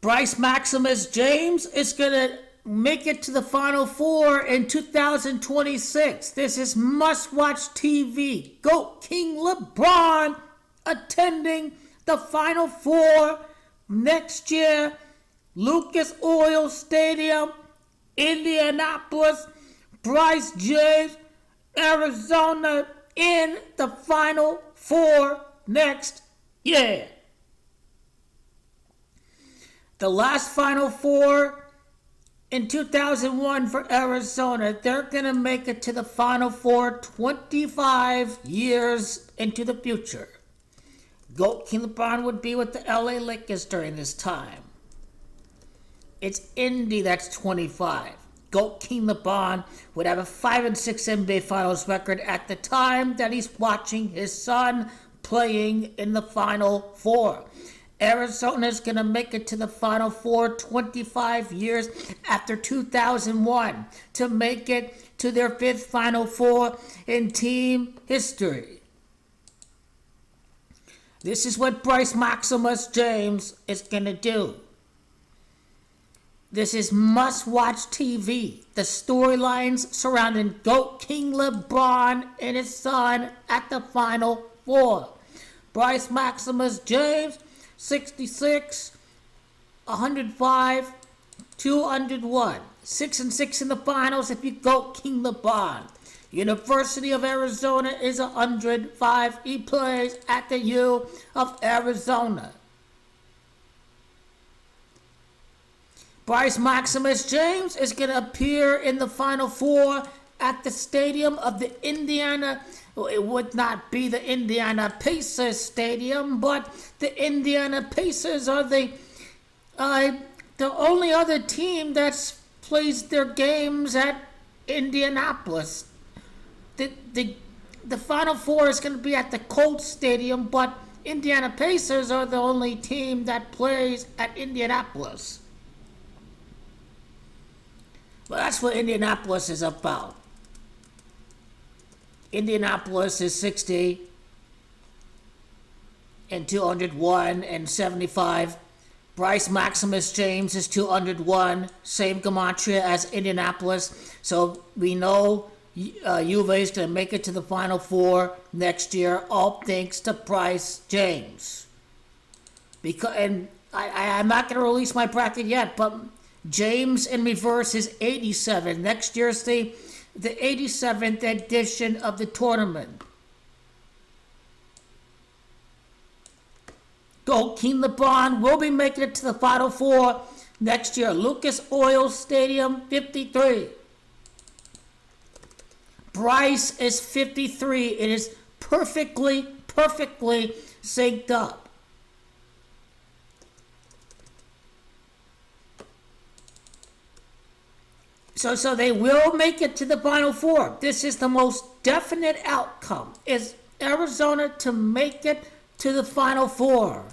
Bryce Maximus James is going to make it to the Final Four in 2026. This is must-watch TV. GOAT King LeBron attending the Final Four next year. Lucas Oil Stadium, Indianapolis. Bryce James, Arizona in the Final Four next year. The last Final Four in 2001 for Arizona, they're going to make it to the Final Four 25 years into the future. GOAT King LeBron would be with the LA Lakers during this time. It's Indy that's 25. GOAT King LeBron would have a 5-6 NBA Finals record at the time that he's watching his son playing in the Final Four. Arizona is going to make it to the Final Four 25 years after 2001 to make it to their 5th Final Four in team history. This is what Bryce Maximus James is going to do. This is must-watch TV. The storylines surrounding GOAT King LeBron and his son at the Final Four. Bryce Maximus James, 66, 105, 201. 6-6 in the finals if you GOAT King LeBron. University of Arizona is 105. He plays at the U of Arizona. Bryce Maximus James is going to appear in the Final Four at the stadium of the Indiana. It would not be the Indiana Pacers stadium, but the Indiana Pacers are the only other team that plays their games at Indianapolis. The Final Four is going to be at the Colts Stadium, but Indiana Pacers are the only team that plays at Indianapolis. Well, that's what Indianapolis is about. Indianapolis is 60 and 201 and 75. Bryce Maximus James is 201, same gematria as Indianapolis. So we know U of A is going to make it to the Final Four next year, all thanks to Bryce James. I'm not going to release my bracket yet, but James in reverse is 87. Next year's the 87th edition of the tournament. GOAT King LeBron will be making it to the Final Four next year. Lucas Oil Stadium, 53. Bryce is 53. It is perfectly synced up. So they will make it to the Final Four. This is the most definite outcome, is Arizona to make it to the Final Four.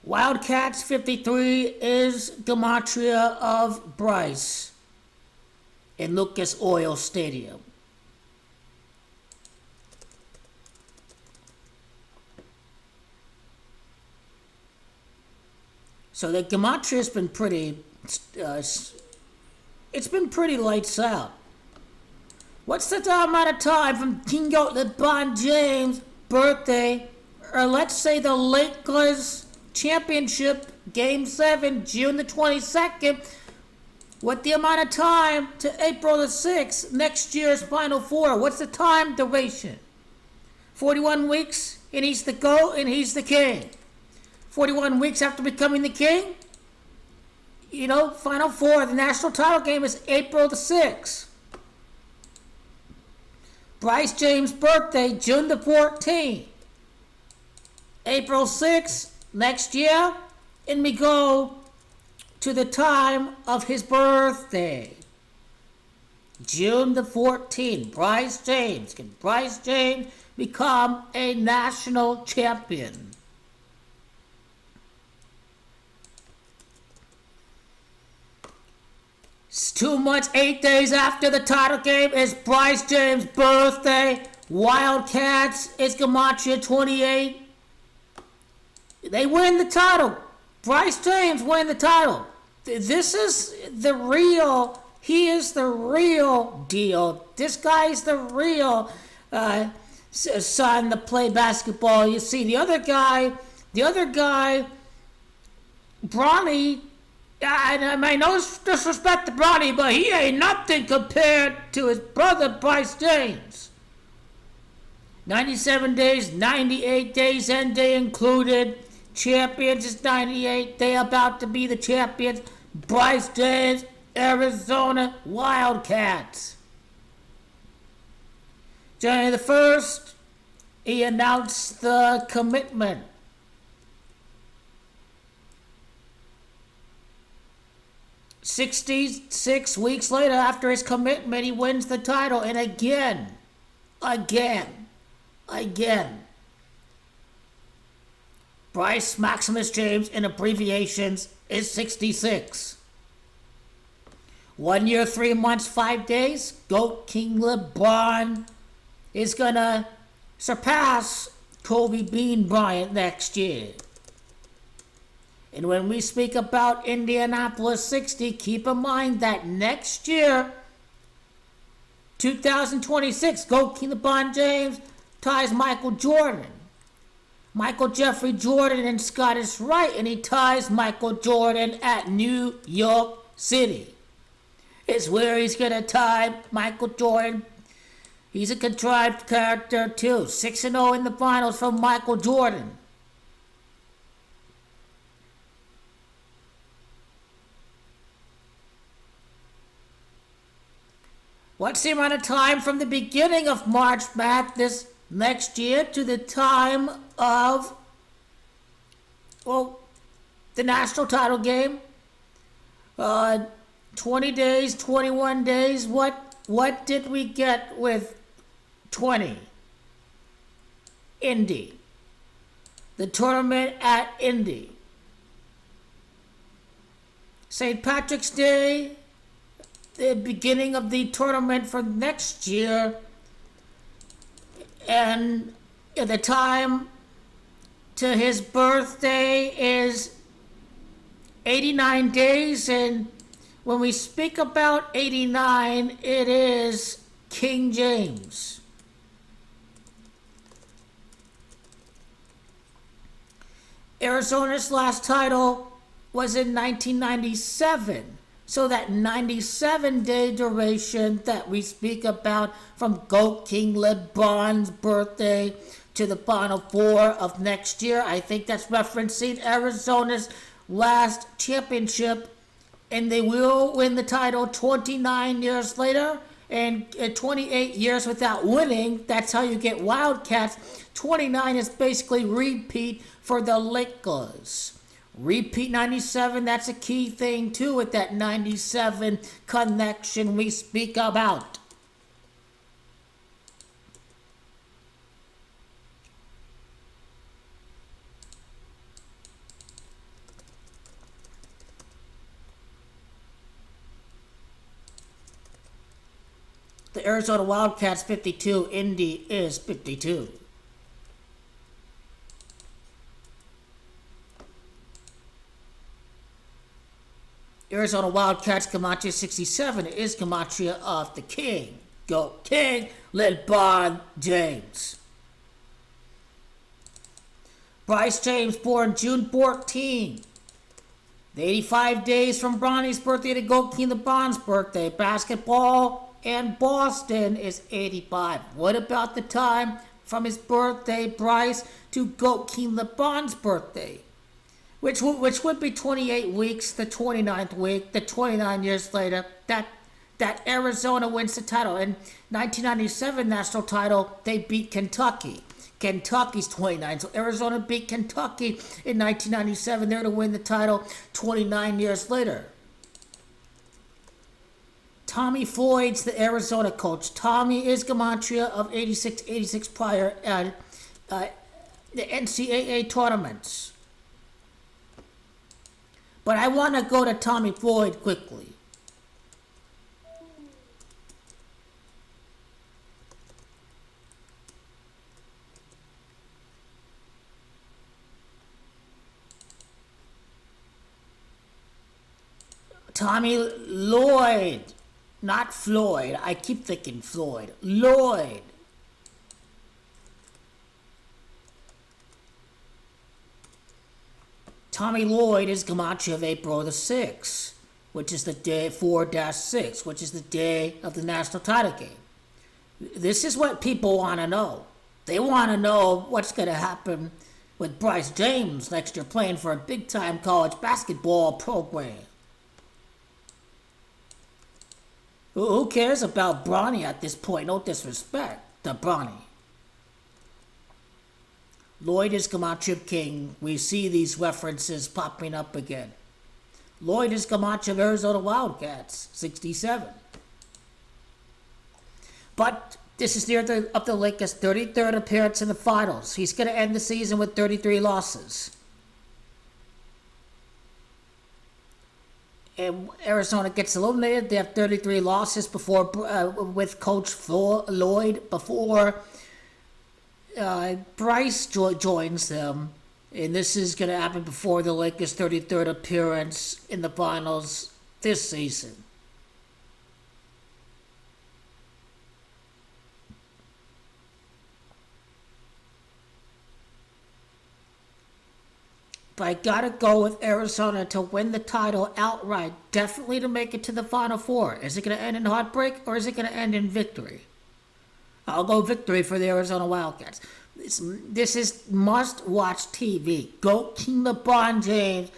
Wildcats 53 is gematria of Bryce in Lucas Oil Stadium. So the gematria has been pretty, it's been pretty lights out. What's the amount of time from King GOAT LeBron James' birthday, or let's say the Lakers championship, Game 7, June the 22nd, what the amount of time to April the 6th, next year's Final Four? What's the time duration? 41 weeks, and he's the GOAT, and he's the king. 41 weeks after becoming the king, Final Four, the national title game is April the 6th. Bryce James' birthday, June the 14th. April 6th, next year, and we go to the time of his birthday. June the 14th, Bryce James. Can Bryce James become a national champion? It's 2 months, 8 days after the title game is Bryce James' birthday. Wildcats is gematria 28. They win the title. Bryce James win the title. This is the real. He is the real deal. This guy's the real son to play basketball. You see, the other guy, Bronny. I mean, no disrespect to Bronny, but he ain't nothing compared to his brother Bryce James. 97 days, 98 days, end day included. Champions is 98. They about to be the champions. Bryce James, Arizona Wildcats. January the 1st, he announced the commitment. "66 weeks later, after his commitment, he wins the title. And again, Bryce Maximus James, in abbreviations, is 66. 1 year, 3 months, 5 days. GOAT King LeBron is going to surpass Kobe Bean Bryant next year. And when we speak about Indianapolis 60, keep in mind that next year, 2026, GOAT King LeBron James ties Michael Jordan. Michael Jeffrey Jordan and Scottish Rite, and he ties Michael Jordan at New York City. It's where he's going to tie Michael Jordan. He's a contrived character too. 6-0 in the finals from Michael Jordan. What's the amount of time from the beginning of March Madness next year to the time of, the national title game? 20 days, 21 days. What did we get with 20? Indy. The tournament at Indy. St. Patrick's Day, the beginning of the tournament for next year, and the time to his birthday is 89 days, and when we speak about 89, it is King James. Arizona's last title was in 1997. So that 97-day duration that we speak about from GOAT King LeBron's birthday to the Final Four of next year, I think that's referencing Arizona's last championship, and they will win the title 29 years later, and 28 years without winning. That's how you get Wildcats. 29 is basically repeat for the Lakers. Repeat 97, that's a key thing too with that 97 connection we speak about. The Arizona Wildcats 52, Indy is 52. Arizona Wildcats Gematria 67 is Gematria of the King. GOAT King LeBron James. Bryce James, born June 14. The 85 days from Bronny's birthday to GOAT King LeBron's birthday. Basketball and Boston is 85. What about the time from his birthday, Bryce, to GOAT King LeBron's birthday? Which would be 28 weeks, the 29th week, the 29 years later, that Arizona wins the title. In 1997 national title, they beat Kentucky. Kentucky's 29, so Arizona beat Kentucky in 1997. They're to win the title 29 years later. Tommy Floyd's the Arizona coach. Tommy is Gematria of 86 prior at the NCAA tournaments. But I want to go to Tommy Floyd quickly. Tommy Lloyd, not Floyd. I keep thinking Floyd. Lloyd. Tommy Lloyd is come out of April the 6th, which is the day 4-6, which is the day of the national title game. This is what people want to know. They want to know what's going to happen with Bryce James next year playing for a big-time college basketball program. Who cares about Bronny at this point? No disrespect to Bronny. Lloyd is Camacho King. We see these references popping up again. Lloyd is Camacho of Arizona Wildcats, 67. But this is near of the Lakers' 33rd appearance in the finals. He's going to end the season with 33 losses. And Arizona gets eliminated. They have 33 losses before with Coach Lloyd before Bryce joins them. And this is going to happen before the Lakers' 33rd appearance in the finals this season. But I gotta go with Arizona to win the title outright. Definitely to make it to the Final Four. Is it gonna end in heartbreak or is it gonna end in victory? I'll go victory for the Arizona Wildcats. This is must-watch TV. GOAT King LeBron James.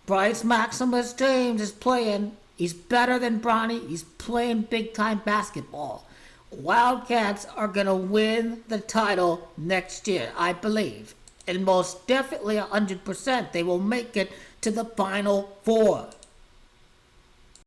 Bryce Maximus James is playing. He's better than Bronny. He's playing big-time basketball. Wildcats are gonna win the title next year, I believe. And most definitely 100%, they will make it to the Final Four.